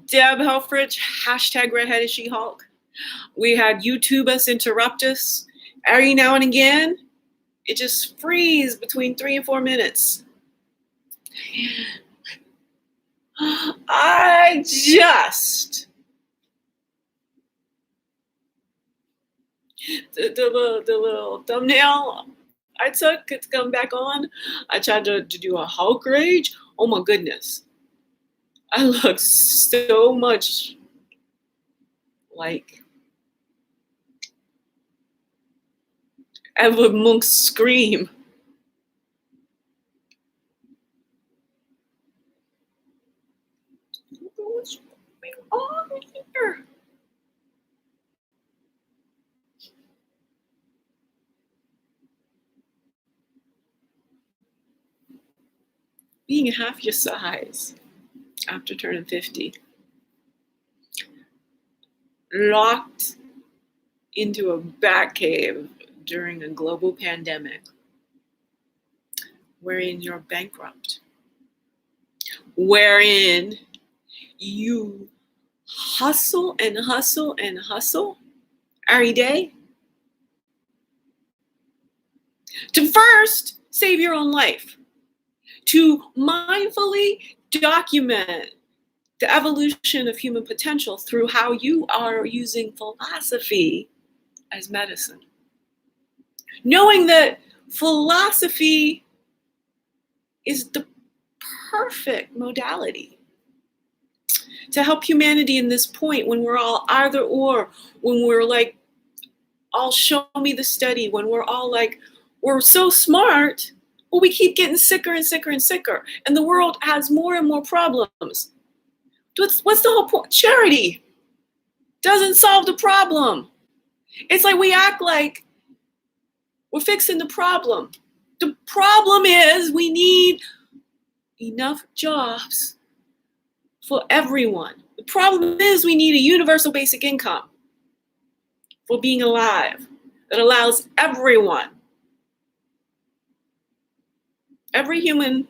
Deb Helfrich, hashtag redheaded She-Hulk. We had YouTube us interrupt us. Every now and again, it just freezes between 3 and 4 minutes. I just the little thumbnail I took to come back on. I tried to do a Hulk rage. Oh my goodness. I look so much like Eva Monk's Scream. What's going on here? Being half your size after turning 50. Locked into a bat cave during a global pandemic wherein you're bankrupt, wherein you hustle and hustle and hustle every day to first save your own life, to mindfully document the evolution of human potential through how you are using philosophy as medicine. Knowing that philosophy is the perfect modality to help humanity in this point when we're all either or, when we're like, all show me the study, when we're all like, we're so smart, but we keep getting sicker and sicker and sicker, and the world has more and more problems. What's the whole point? Charity doesn't solve the problem. It's like we act like we're fixing the problem. The problem is we need enough jobs for everyone. The problem is we need a universal basic income for being alive that allows everyone, every human,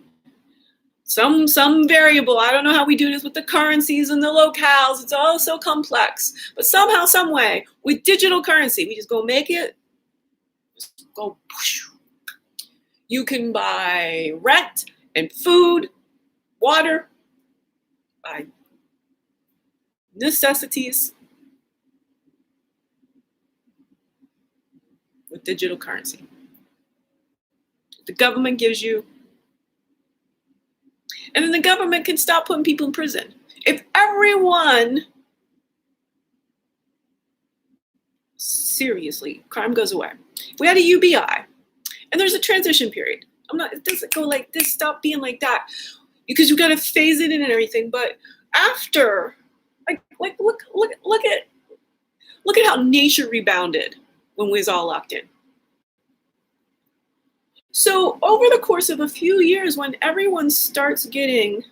some variable. I don't know how we do this with the currencies and the locales. It's all so complex. But somehow, some way, with digital currency, we just go make it. Just go. You can buy rent and food, water, buy necessities with digital currency. The government gives you. And then the government can stop putting people in prison. If everyone, seriously, crime goes away. We had a UBI, and there's a transition period. It doesn't go like this, stop being like that, because you got to phase it in and everything. But after, look at how nature rebounded when we was all locked in. So over the course of a few years, when everyone starts getting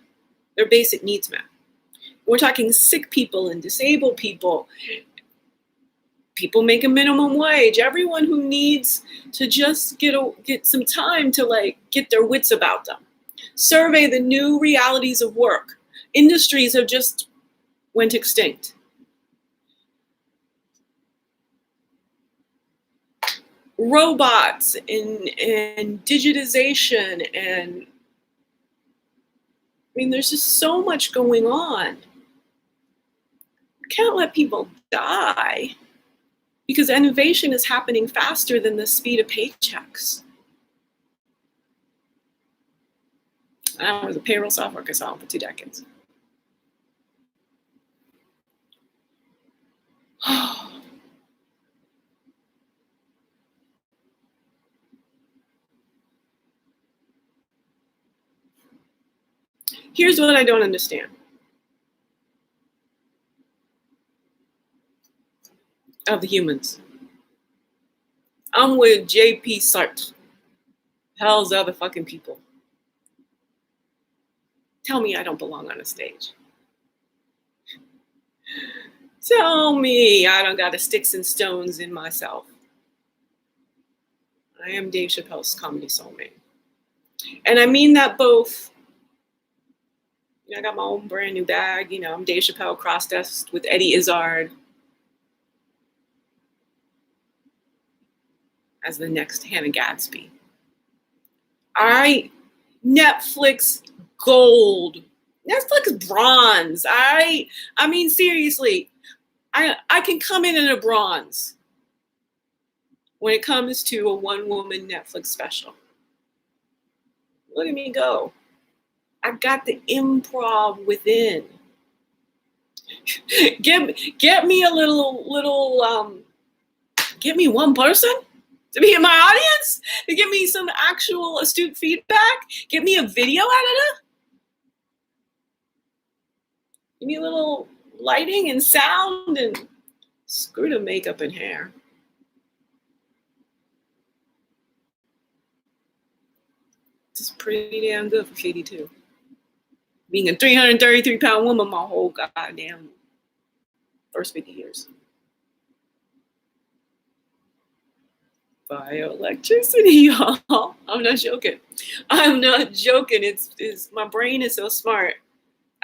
their basic needs met, we're talking sick people and disabled people, people making minimum wage, everyone who needs to just get some time to like get their wits about them. Survey the new realities of work. Industries have just went extinct. Robots and digitization, and I mean, there's just so much going on. We can't let people die because innovation is happening faster than the speed of paychecks. I was a payroll software consultant for 2 decades. Here's what I don't understand. Of the humans. I'm with JP Sartre. Hell's other fucking people. Tell me I don't belong on a stage. Tell me I don't got the sticks and stones in myself. I am Dave Chappelle's comedy soulmate. And I mean that both I got my own brand new bag. I'm Dave Chappelle cross-dressed with Eddie Izzard as the next Hannah Gadsby. I Netflix gold. Netflix bronze. I mean seriously, I can come in a bronze when it comes to a one-woman Netflix special. Look at me go. I've got the improv within. Get me a get me one person to be in my audience, to give me some actual astute feedback, get me a video editor, give me a little lighting and sound, and screw the makeup and hair. It's pretty damn good for 52. Being a 333-pound woman my whole goddamn first 50 years. Bioelectricity, y'all. I'm not joking. I'm not joking. It's my brain is so smart.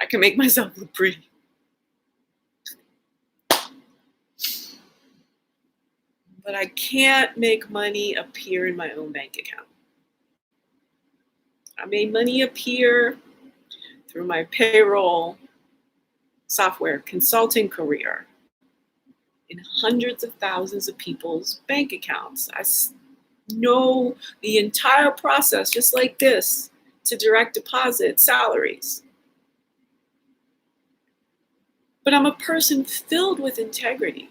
I can make myself look pretty. But I can't make money appear in my own bank account. I made money appear through my payroll software consulting career in hundreds of thousands of people's bank accounts. I know the entire process, just like this, to direct deposit salaries. But I'm a person filled with integrity,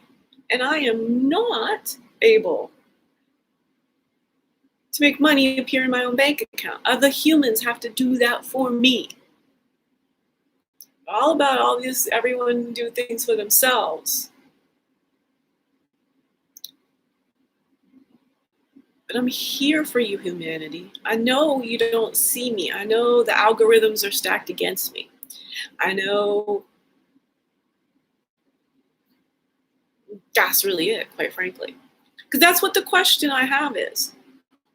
and I am not able to make money appear in my own bank account. Other humans have to do that for me. All about all this, everyone do things for themselves. But I'm here for you, humanity. I know you don't see me. I know the algorithms are stacked against me. I know that's really it, quite frankly. Because that's what the question I have is.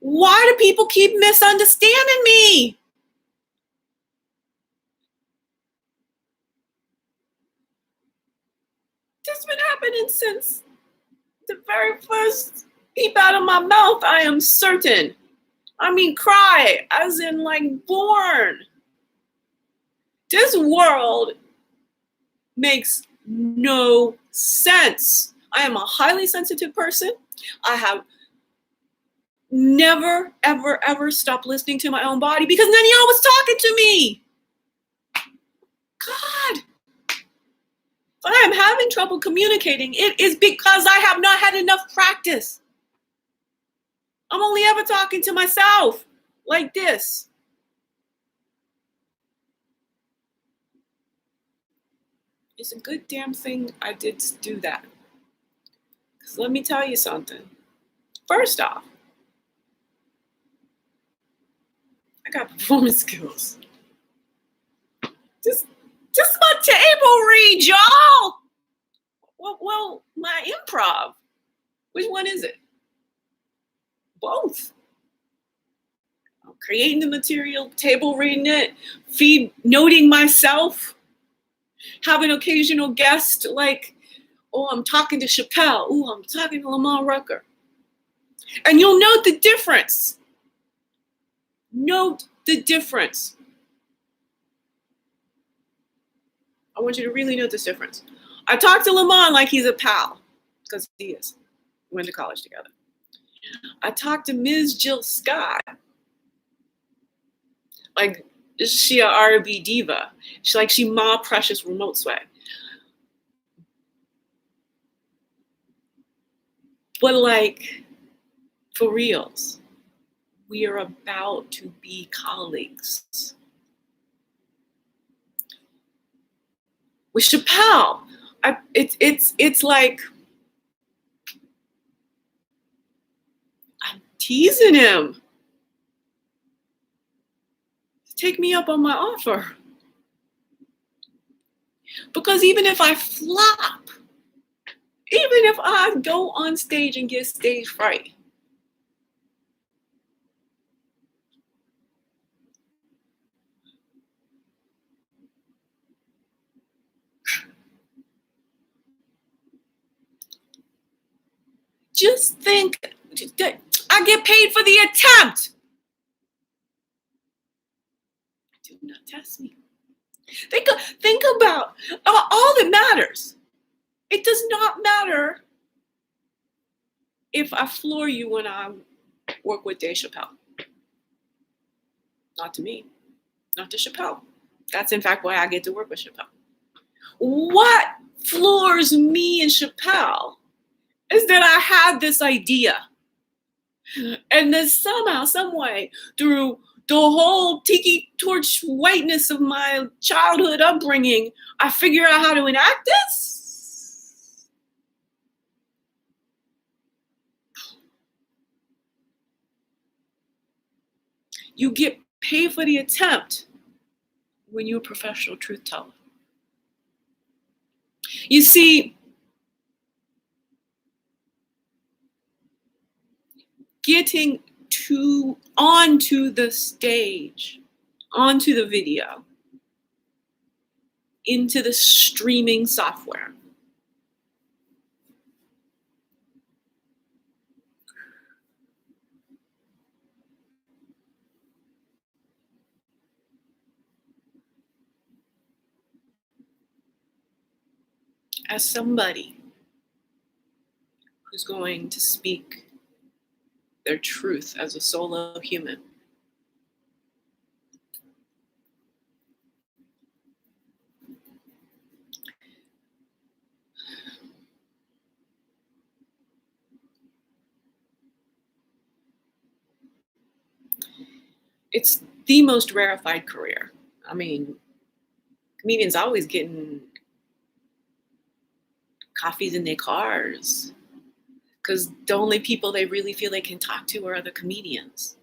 Why do people keep misunderstanding me? This has been happening since the very first peep out of my mouth, I am certain. I mean, cry, as in like born. This world makes no sense. I am a highly sensitive person. I have never, ever, ever stopped listening to my own body because none of y'all was talking to me. God. If I am having trouble communicating, it is because I have not had enough practice. I'm only ever talking to myself like this. It's a good damn thing I did do that. Because let me tell you something. First off, I got performance skills. Just my table read, y'all. Well, my improv. Which one is it? Both. I'm creating the material, table reading it, noting myself, have an occasional guest like, oh, I'm talking to Chappelle. Oh, I'm talking to Lamar Rucker. And you'll note the difference. Note the difference. I want you to really note this difference. I talk to Lamar like he's a pal, because he is. We went to college together. I talked to Ms. Jill Scott like she a R&B diva. She Ma Precious Remote Sweat. But like, for reals, we are about to be colleagues. With Chappelle, it's like I'm teasing him. Take me up on my offer. Because even if I flop, even if I go on stage and get stage fright, Just think, I get paid for the attempt. Do not test me. Think about all that matters. It does not matter if I floor you when I work with Dave Chappelle. Not to me, not to Chappelle. That's in fact why I get to work with Chappelle. What floors me and Chappelle is that I had this idea. And then somehow, some way, through the whole tiki torch whiteness of my childhood upbringing, I figure out how to enact this. You get paid for the attempt when you're a professional truth teller. You see, getting onto the stage, onto the video, into the streaming software. As somebody who's going to speak their truth as a solo human, it's the most rarefied career. I mean, comedians always getting coffees in their cars because the only people they really feel they can talk to are other comedians.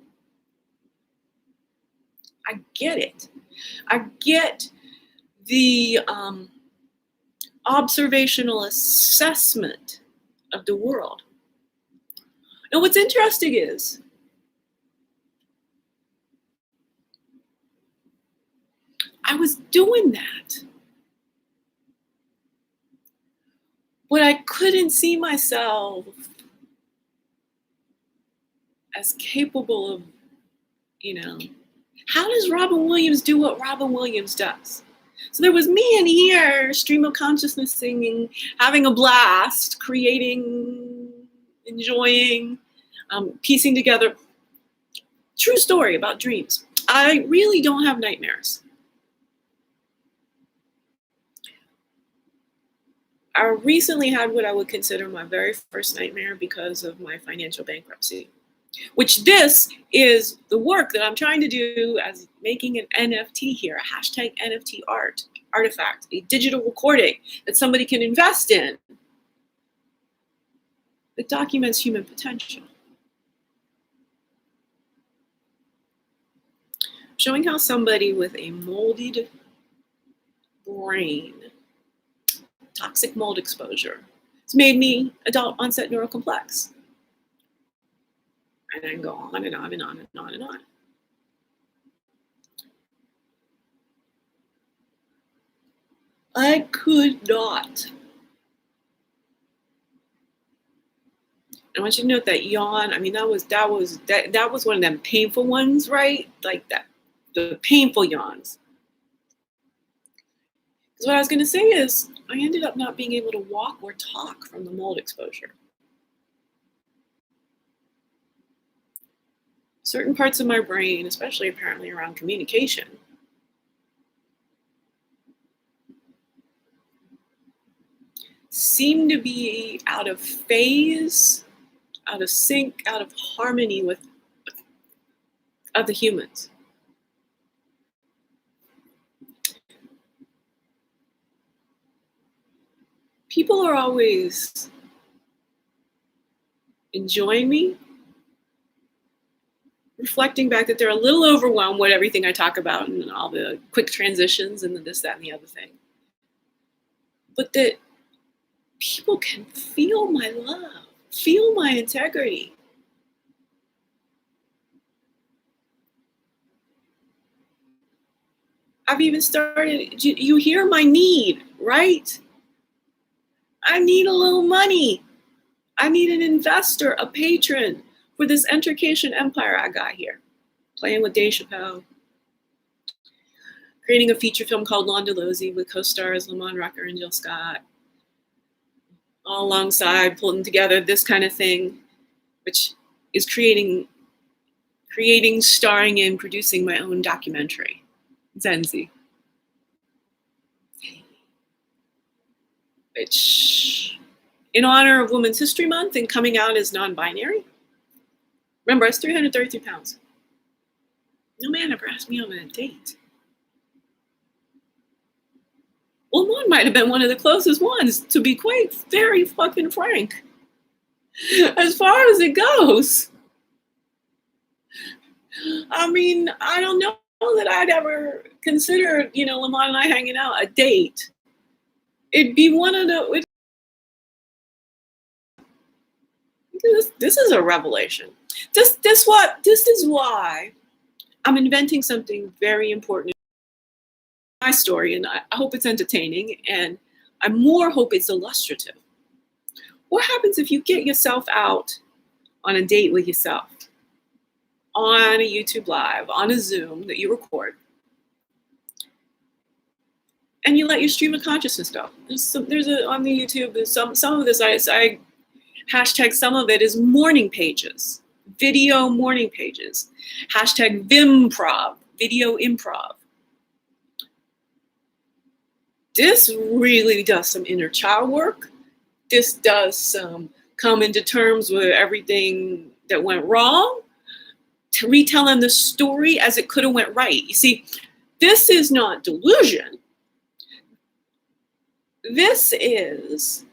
I get it. I get the observational assessment of the world. And what's interesting is I was doing that, but I couldn't see myself as capable of, how does Robin Williams do what Robin Williams does? So there was me in here, stream of consciousness singing, having a blast, creating, enjoying, piecing together. True story about dreams. I really don't have nightmares. I recently had what I would consider my very first nightmare because of my financial bankruptcy, which this is the work that I'm trying to do as making an NFT here, a hashtag NFT artifact, a digital recording that somebody can invest in that documents human potential. Showing how somebody with a molded brain, toxic mold exposure, has made me adult onset neurocomplex. And I can go on and on and on and on and on. I could not. I want you to note that yawn. I mean, that was one of them painful ones, right? Like that, the painful yawns. Because what I was going to say is, I ended up not being able to walk or talk from the mold exposure. Certain parts of my brain, especially apparently around communication, seem to be out of phase, out of sync, out of harmony with other humans. People are always enjoying me, reflecting back that they're a little overwhelmed with everything I talk about and all the quick transitions and the this, that, and the other thing. But that people can feel my love, feel my integrity. I've even started, you hear my need, right? I need a little money. I need an investor, a patron for this entercation empire I got here. Playing with Dave Chappelle. Creating a feature film called Londolozy with co-stars Lamont Rucker and Jill Scott. All alongside pulling together this kind of thing, which is creating, starring in, producing my own documentary, Zenzi. Which, in honor of Women's History Month and coming out as non-binary. Remember, I was 333 pounds. No man ever asked me on a date. Well, Lamont might have been one of the closest ones, to be quite very fucking frank. As far as it goes. I mean, I don't know that I'd ever considered, Lamont and I hanging out a date. It'd be one of the. This is a revelation. This is why I'm inventing something very important in my story, and I hope it's entertaining, and I more hope it's illustrative. What happens if you get yourself out on a date with yourself? On a YouTube Live, on a Zoom that you record, and you let your stream of consciousness go. On the YouTube, there's some of this, I hashtag some of it is morning pages, video morning pages. Hashtag Vimprov, video improv. This really does some inner child work. This does some coming to terms with everything that went wrong, to retelling the story as it could have went right. You see, this is not delusion. This is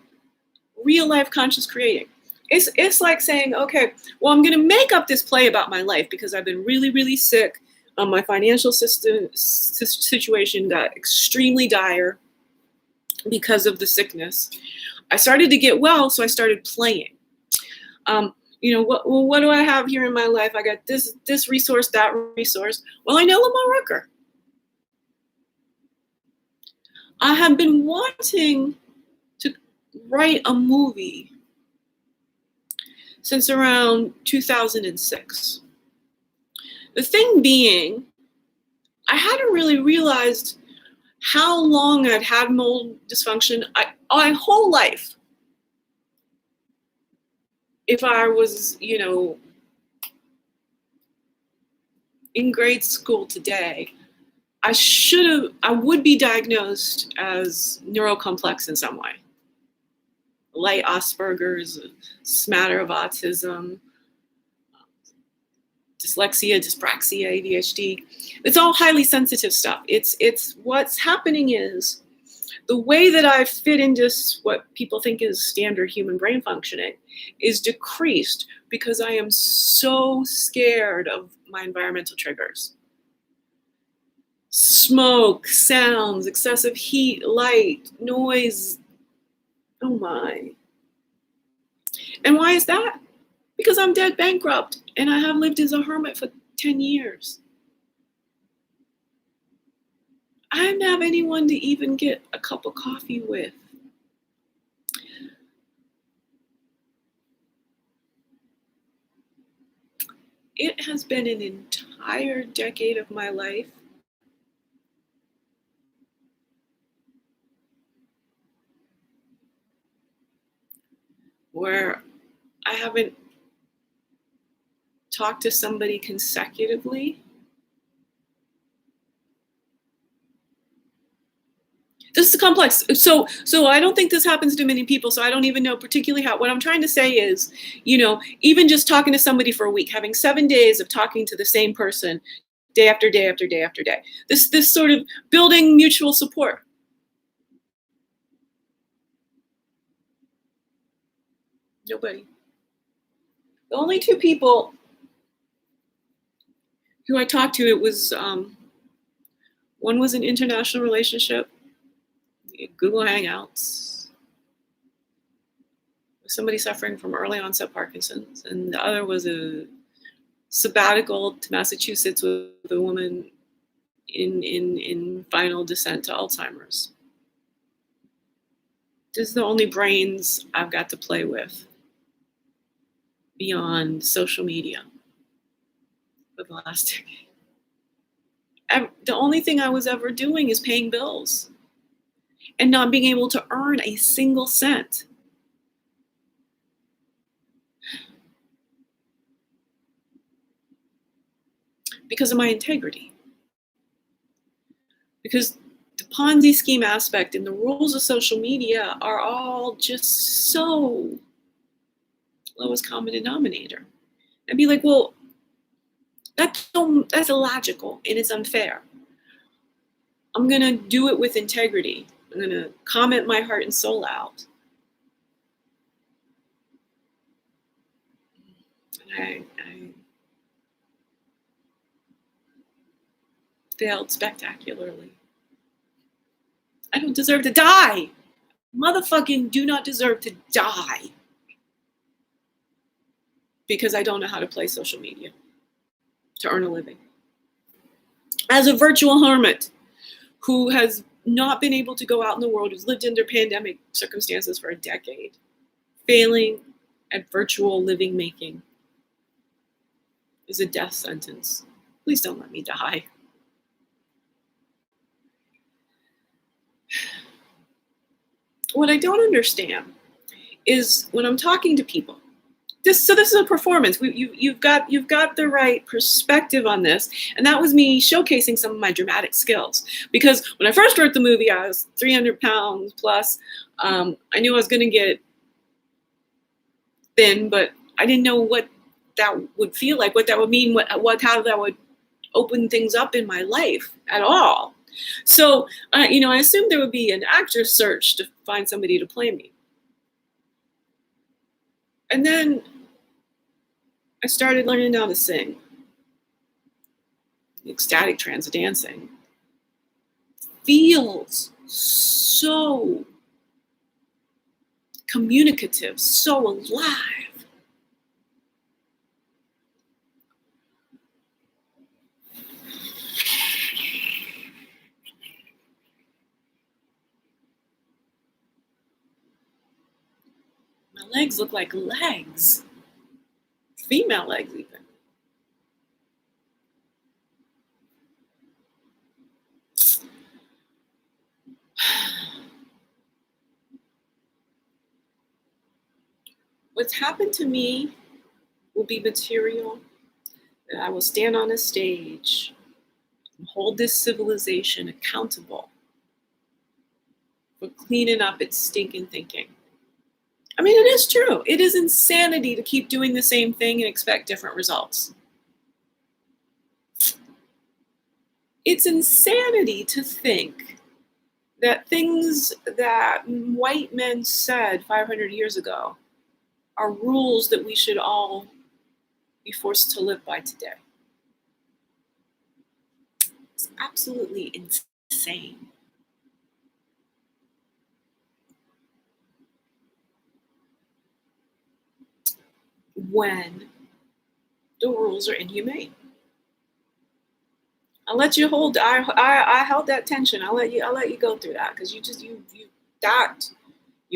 real life conscious creating. It's like saying, okay, well, I'm going to make up this play about my life because I've been really, really sick. My financial situation got extremely dire because of the sickness. I started to get well, so I started playing. What do I have here in my life? I got this resource, that resource. Well, I know Lamont Rucker. I have been wanting to write a movie since around 2006. The thing being, I hadn't really realized how long I'd had mold dysfunction. My whole life. If I was, in grade school today, I would be diagnosed as neurocomplex in some way. Light Asperger's, a smatter of autism, dyslexia, dyspraxia, ADHD. It's all highly sensitive stuff. It's what's happening is the way that I fit into what people think is standard human brain functioning is decreased because I am so scared of my environmental triggers. Smoke, sounds, excessive heat, light, noise. Oh my. And why is that? Because I'm dead bankrupt and I have lived as a hermit for 10 years. I didn't have anyone to even get a cup of coffee with. It has been an entire decade of my life where I haven't talked to somebody consecutively. This is complex. So I don't think this happens to many people. So I don't even know particularly how. What I'm trying to say is, even just talking to somebody for a week, having 7 days of talking to the same person, day after day after day after day. This sort of building mutual support. Nobody. The only two people who I talked to, it was one was an international relationship, Google Hangouts, somebody suffering from early onset Parkinson's, and the other was a sabbatical to Massachusetts with a woman in final descent to Alzheimer's. This is the only brains I've got to play with. beyond social media for the last decade. The only thing I was ever doing is paying bills and not being able to earn a single cent. Because of my integrity. Because the Ponzi scheme aspect and the rules of social media are all just so lowest common denominator. I'd be like, well, that's illogical and it's unfair. I'm going to do it with integrity. I'm going to comment my heart and soul out. And I failed spectacularly. I don't deserve to die. Motherfucking do not deserve to die because I don't know how to play social media to earn a living. As a virtual hermit who has not been able to go out in the world, who's lived under pandemic circumstances for a decade, failing at virtual living making is a death sentence. Please don't let me die. What I don't understand is when I'm talking to people, this is a performance. You've got the right perspective on this, and that was me showcasing some of my dramatic skills. Because when I first wrote the movie, I was 300 pounds plus. I knew I was going to get thin, but I didn't know what that would feel like, what that would mean, how that would open things up in my life at all. So, I assumed there would be an actor search to find somebody to play me. And then I started learning how to sing. Ecstatic trance dancing feels so communicative, so alive. My legs look like legs. Female legs even. What's happened to me will be material that I will stand on a stage and hold this civilization accountable for cleaning up its stinking thinking. I mean, it is true. It is insanity to keep doing the same thing and expect different results. It's insanity to think that things that white men said 500 years ago are rules that we should all be forced to live by today. It's absolutely insane. When the rules are inhumane. I'll let you hold. I held that tension. I'll let you go through that because you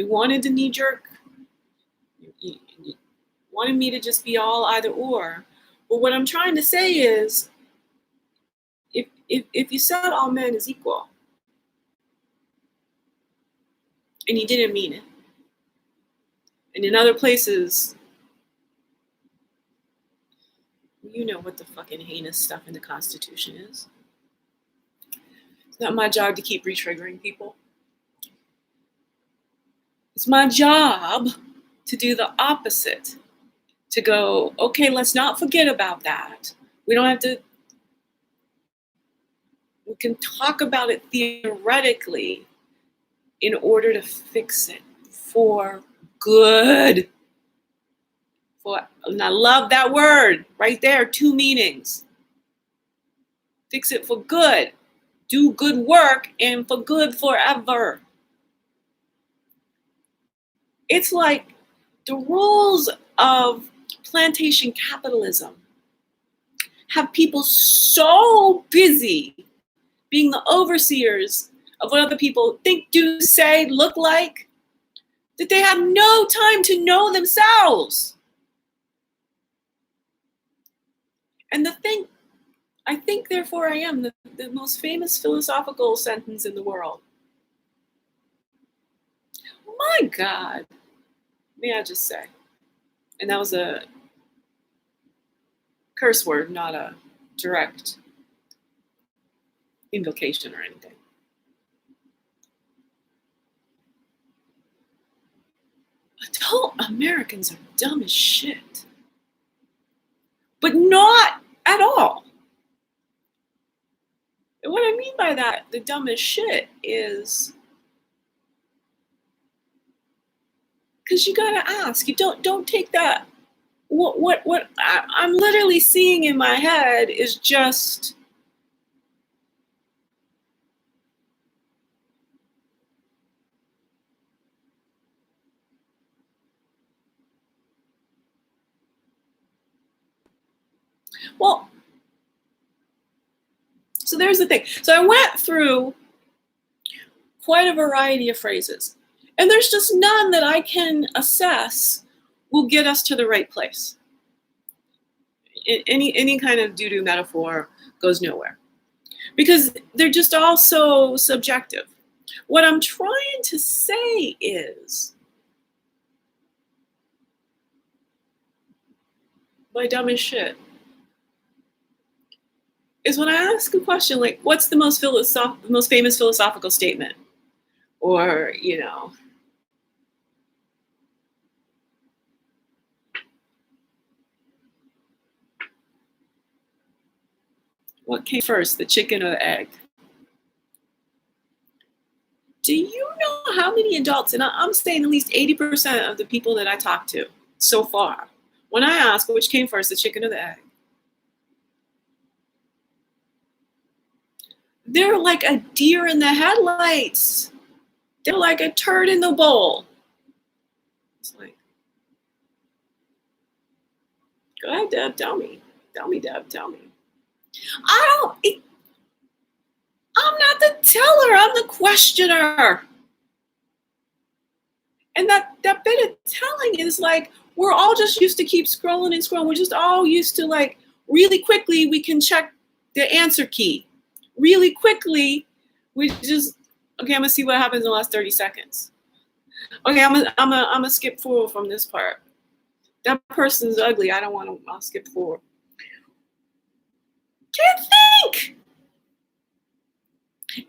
wanted the knee jerk. You wanted me to just be all either or. But what I'm trying to say is, if you said all men is equal, and you didn't mean it, and in other places, you know what the fucking heinous stuff in the Constitution is. It's not my job to keep re-triggering people. It's my job to do the opposite. To go, okay, let's not forget about that. We don't have to, we can talk about it theoretically in order to fix it for good. And I love that word right there, 2 meanings. Fix it for good. Do good work and for good forever. It's like the rules of plantation capitalism have people so busy being the overseers of what other people think, do, say, look like, that they have no time to know themselves. And I think, therefore I am, the most famous philosophical sentence in the world. My God, may I just say. And that was a curse word, not a direct invocation or anything. Adult Americans are dumb as shit. But not at all. And what I mean by that, the dumbest shit, is because you gotta ask. You don't take that. What I'm literally seeing in my head is just well. So there's the thing. So I went through quite a variety of phrases, and there's just none that I can assess will get us to the right place. Any kind of doo-doo metaphor goes nowhere because they're just all so subjective. What I'm trying to say is, my dumb as shit, is when I ask a question like, what's the most famous philosophical statement? Or, what came first, the chicken or the egg? Do you know how many adults, and I'm saying at least 80% of the people that I talk to so far, when I ask which came first, the chicken or the egg, they're like a deer in the headlights. They're like a turd in the bowl. It's like, go ahead, Deb, tell me. Tell me, Deb, tell me. I'm not the teller, I'm the questioner. And that bit of telling is like, we're all just used to keep scrolling and scrolling. We're just all used to, like, really quickly we can check the answer key. Really quickly, we just, okay, I'm gonna see what happens in the last 30 seconds. Okay, I'm gonna skip forward from this part. That person's ugly. I don't want to. I'll skip forward. Can't think.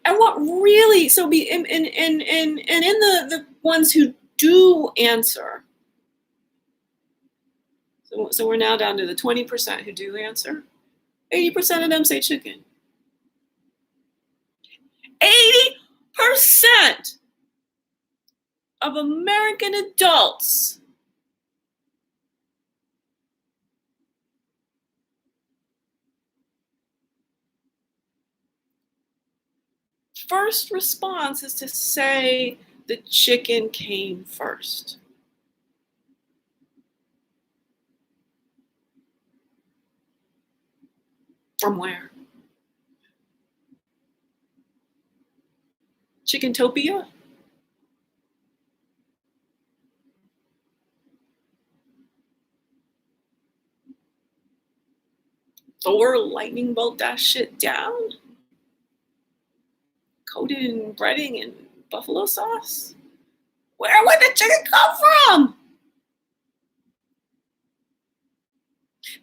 And what really, so be in the ones who do answer. So we're now down to the 20% who do answer. 80% of them say chicken. 80% of American adults first response is to say the chicken came first. From where? Chickentopia? Thor lightning bolt that shit down? Coated in breading and buffalo sauce? Where would the chicken come from?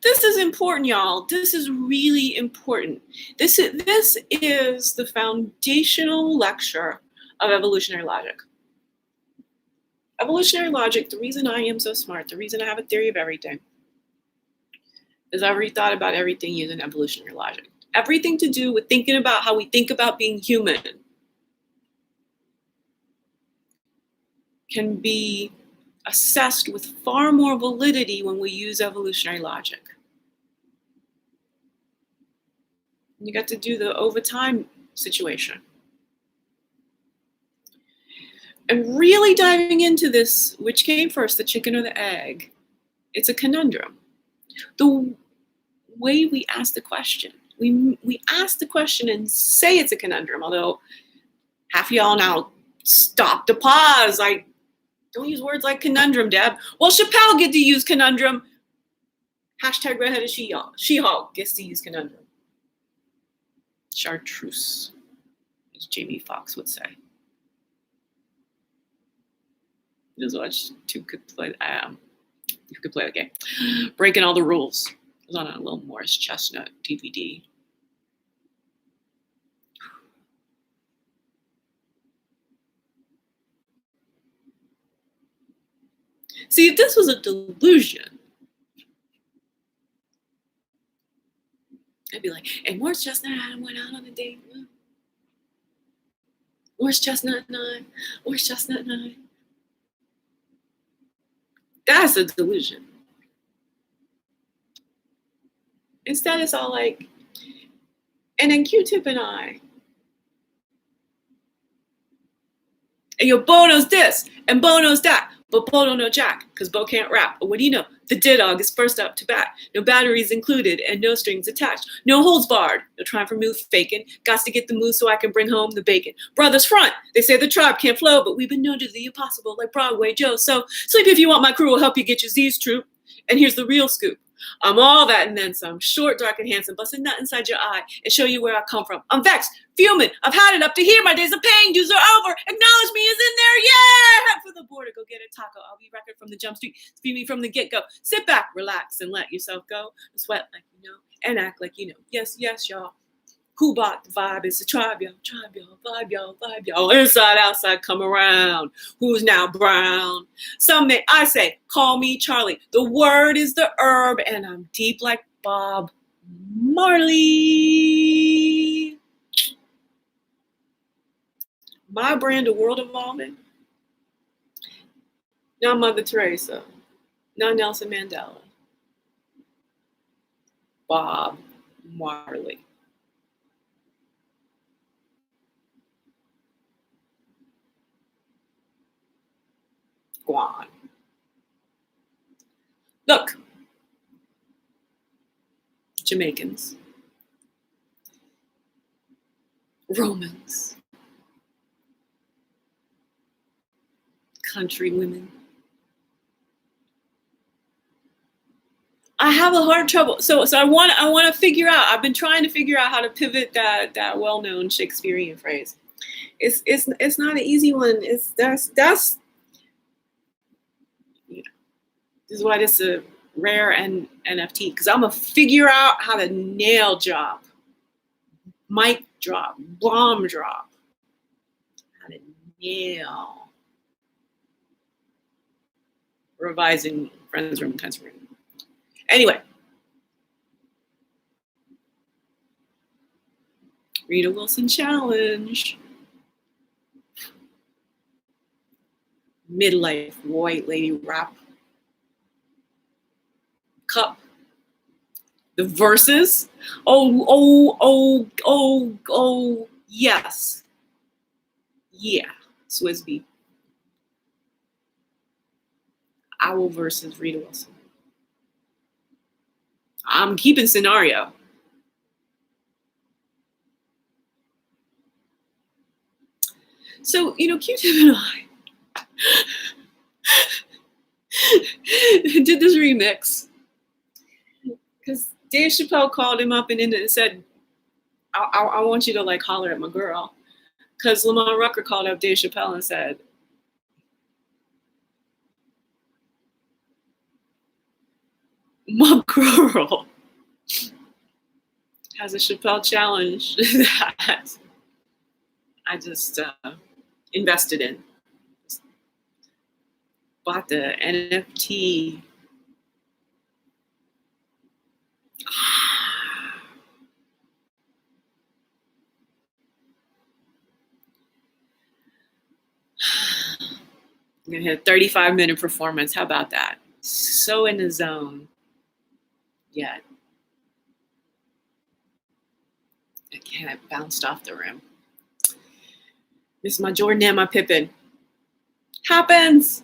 This is important, y'all. This is really important. This is the foundational lecture of evolutionary logic. Evolutionary logic, the reason I am so smart, the reason I have a theory of everything, is I've rethought about everything using evolutionary logic. Everything to do with thinking about how we think about being human can be assessed with far more validity when we use evolutionary logic. You got to do the over time situation. And really diving into this, which came first, the chicken or the egg, it's a conundrum. The way we ask the question, we ask the question and say it's a conundrum, although half of y'all now stop to pause. Like, don't use words like conundrum, Deb. Well, Chappelle get to use conundrum. Hashtag redheaded She-Hulk gets to use conundrum. Chartreuse, as Jamie Foxx would say. Just watch two could play. You could play the game. Breaking All the Rules. It was on a little Morris Chestnut DVD. See, if this was a delusion, I'd be like, and Morris Chestnut and I went out on a date. Morris Chestnut and I. Morris Chestnut and I. That's a delusion. Instead, it's all like, and then Q-Tip and I. And yo, Bo knows this, and Bo knows that, but Bo don't know Jack, because Bo can't rap. But what do you know? The D-Dog is first up to bat. No batteries included, and no strings attached. No holds barred. No trying for move faking. Gots to get the move so I can bring home the bacon. Brothers front. They say the tribe can't flow, but we've been known to the impossible like Broadway Joe. So sleep if you want, my crew will help you get your Z's troop. And here's the real scoop. I'm all that and then some. Short, dark, and handsome. Bust a nut inside your eye and show you where I come from. I'm vexed, fuming. I've had it up to here. My days of pain, dues are over. Acknowledge me is in there. Yeah! Head for the border. Go get a taco. I'll be record from the jump street. Speed me from the get-go. Sit back, relax, and let yourself go. Sweat like you know and act like you know. Yes, yes, y'all. Who bought the vibe? It's a tribe, y'all. Tribe, y'all. Vibe, y'all. Vibe, y'all. Inside, outside, come around. Who's now brown? Some may, I say, call me Charlie. The word is the herb, and I'm deep like Bob Marley. My brand of world evolving. Not Mother Teresa. Not Nelson Mandela. Bob Marley. Guan. Look, Jamaicans, Romans, country women. I have a hard trouble. So I want to figure out. I've been trying to figure out how to pivot that well-known Shakespearean phrase. It's not an easy one. That's you know, this is why this is a rare NFT, because I'm gonna figure out how to nail drop, mic drop, bomb drop, how to nail. Revising Friends Room, Country Room. Anyway, Rita Wilson challenge. Midlife white lady rap cup. The verses. Oh, yes. Yeah. Swizby. Owl versus Rita Wilson. I'm keeping scenario. So, Q-Tip and I did this remix because Dave Chappelle called him up and said, I want you to like holler at my girl. Because Lamont Rucker called up Dave Chappelle and said, my girl has a Chappelle challenge that I just invested in. Bought the NFT. I'm going to hit a 35-minute performance. How about that? So in the zone. Yet. I can't bounced off the rim. Miss my Jordan and my Pippen. Happens.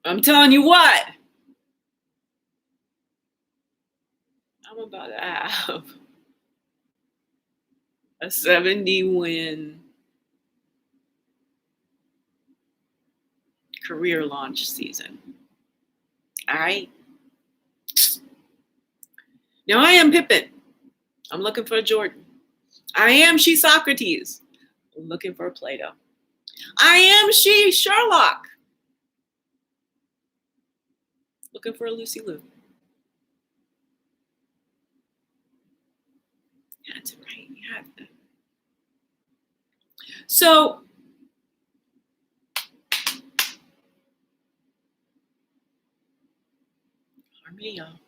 I'm telling you what. I'm about to have a 70-win career launch season. All right. Now I am Pippin. I'm looking for a Jordan. I am she Socrates. I'm looking for a Plato. I am she Sherlock. Looking for a Lucy Liu. That's right. Yeah. So harmony, y'all.